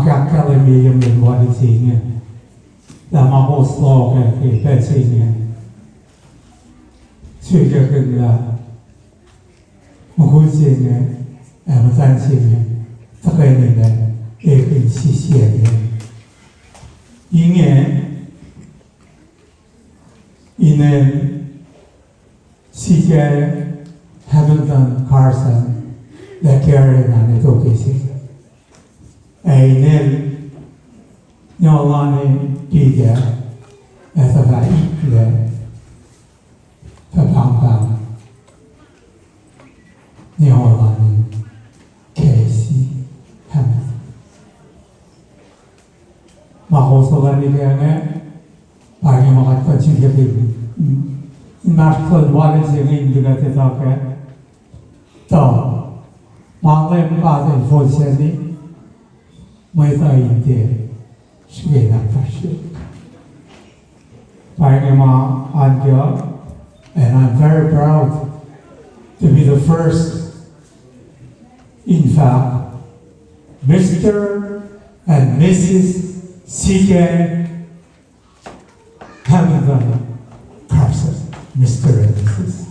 Academy yang buat di sini, lama Oslo ke sini, sudah kena, mungkin sini, macam sini, tak ini dah, sisi ni, ini sisi Hamilton Carson, dah kira ni tu kisah. Einel nyolani tiga sebagai le terpanggang nyolani Casey Hamilton. Mahosolani kene bagi makat kecil kecil. Naskah wali sini juga tidak ke. Tahu, maklum pada informasi ini. 每到一点是给他发射。Panama Antia, and I'm very proud to be the first, in fact, Mr. and Mrs. C.K. Hamilton Carson, Mr. and Mrs.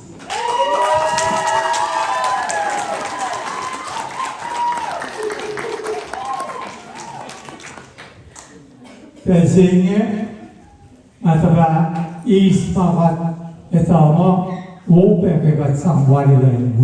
Sehingga antara East Barat itu 500 sang wali lain